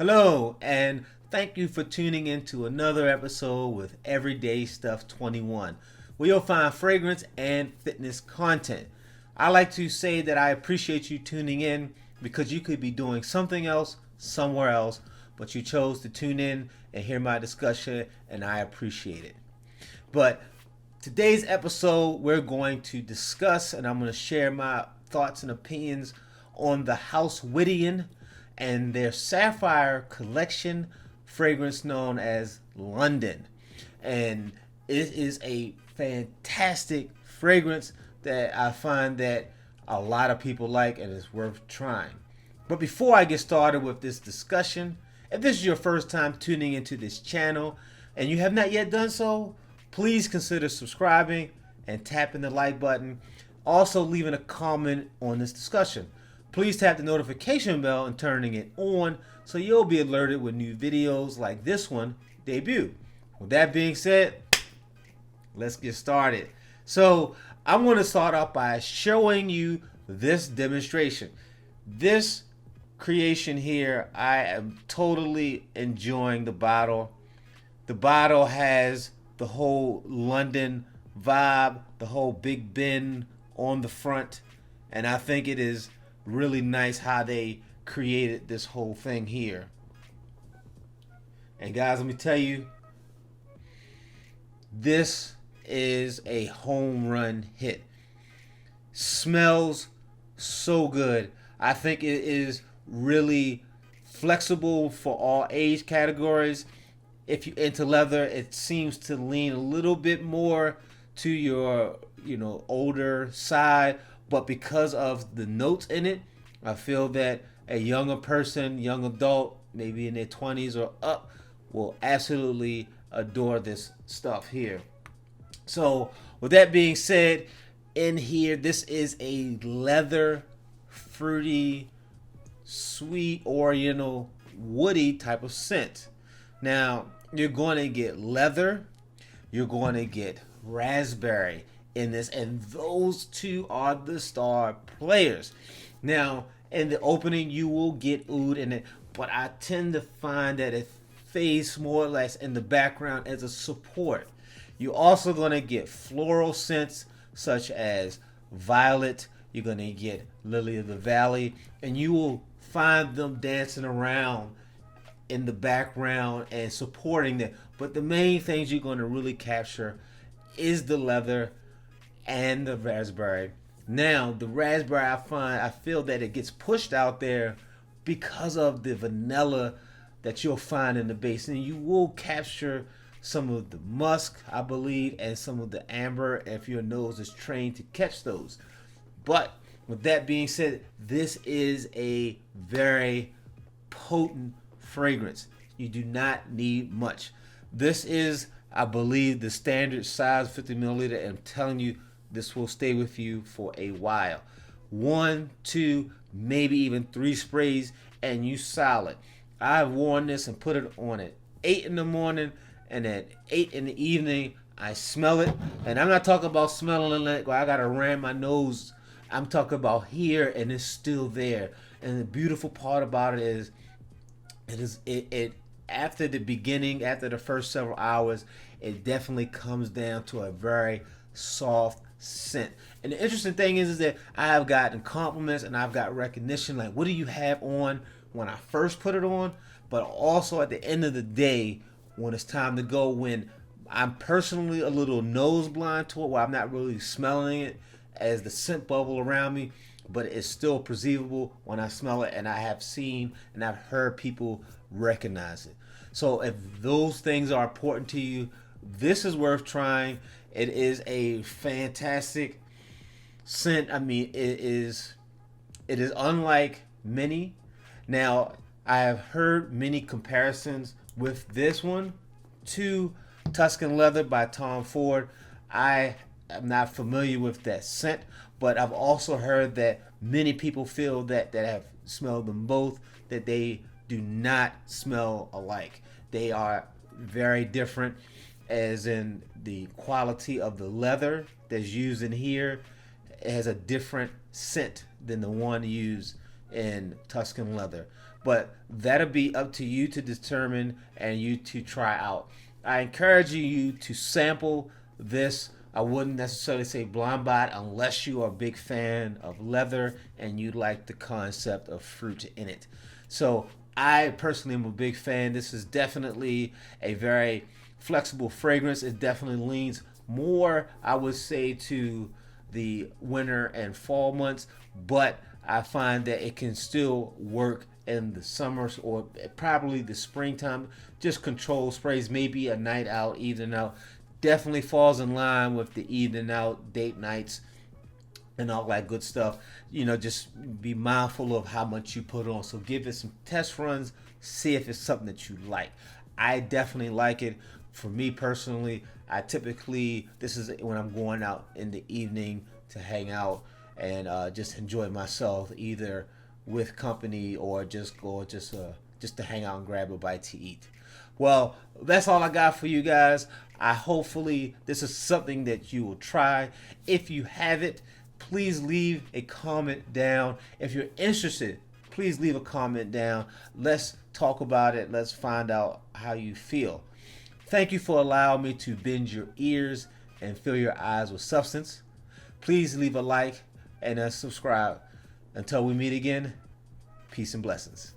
Hello, and thank you for tuning in to another episode with Everyday Stuff 21, where you'll find fragrance and fitness content. I like to say that I appreciate you tuning in because you could be doing something else somewhere else, but you chose to tune in and hear my discussion, and I appreciate it. But today's episode, we're going to discuss, and I'm going to share my thoughts and opinions on the House Widian and their Sapphire collection fragrance known as London. And it is a fantastic fragrance that I find that a lot of people like and is worth trying. But before I get started with this discussion, if this is your first time tuning into this channel and you have not yet done so, please consider subscribing and tapping the like button. Also leaving a comment on this discussion. Please tap the notification bell and turning it on so you'll be alerted when new videos like this one debut. With that being said, let's get started. So I'm going to start off by showing you this demonstration. This creation here, I am totally enjoying the bottle. The bottle has the whole London vibe, the whole Big Ben on the front, and I think it is really nice how they created this whole thing here. And guys, let me tell you, this is a home run hit. Smells so good. I think it is really flexible for all age categories. If you're into leather, it seems to lean a little bit more to your older side, but because of the notes in it, I feel that a younger person, young adult, maybe in their 20s or up, will absolutely adore this stuff here. So with that being said, in here, this is a leather, fruity, sweet, oriental, woody type of scent. Now, you're going to get leather, you're going to get raspberry in this, and those two are the star players. Now, in the opening, you will get oud in it, but I tend to find that it fades more or less in the background as a support. You're also going to get floral scents such as violet, you're going to get lily of the valley, and you will find them dancing around in the background and supporting them. But the main things you're going to really capture is the leather and the raspberry. Now, the raspberry, I feel that it gets pushed out there because of the vanilla that you'll find in the base. And you will capture some of the musk, I believe, and some of the amber if your nose is trained to catch those. But with that being said, this is a very potent fragrance. You do not need much. This is, I believe, the standard size, 50 milliliter, and I'm telling you, this will stay with you for a while. 1, 2, maybe even 3 sprays, and you solid. I've worn this and put it on at 8 in the morning, and at 8 in the evening, I smell it. And I'm not talking about smelling like I gotta ram my nose. I'm talking about here, and it's still there. And the beautiful part about it is, it after the beginning, after the first several hours, it definitely comes down to a very soft scent. And the interesting thing is that I have gotten compliments and I've got recognition like, what do you have on, when I first put it on, but also at the end of the day when it's time to go, when I'm personally a little nose blind to it, where I'm not really smelling it as the scent bubble around me, but it's still perceivable when I smell it, and I have seen and I've heard people recognize it. So if those things are important to you, this is worth trying. It is a fantastic scent. I mean, it is unlike many. Now, I have heard many comparisons with this one to Tuscan Leather by Tom Ford. I am not familiar with that scent, but I've also heard that many people feel that have smelled them both, that they do not smell alike. They are very different, as in the quality of the leather that's used in here. It has a different scent than the one used in Tuscan Leather. but that'll be up to you to determine and you to try out. I encourage you to sample this. I wouldn't necessarily say blind buy it unless you are a big fan of leather and you like the concept of fruit in it. So I personally am a big fan. This is definitely a very flexible fragrance. It definitely leans more, I would say, to the winter and fall months, but I find that it can still work in the summers or probably the springtime. Just control sprays, maybe a night out, evening out. Definitely falls in line with the evening out, date nights, and all that good stuff. Just be mindful of how much you put on. So give it some test runs, see if it's something that you like. I definitely like it. For me personally, I typically, this is when I'm going out in the evening to hang out and just enjoy myself, either with company or just to hang out and grab a bite to eat. Well, that's all I got for you guys. Hopefully this is something that you will try. If you have it, please leave a comment down. If you're interested, please leave a comment down. Let's talk about it. Let's find out how you feel. Thank you for allowing me to bend your ears and fill your eyes with substance. Please leave a like and subscribe. Until we meet again, peace and blessings.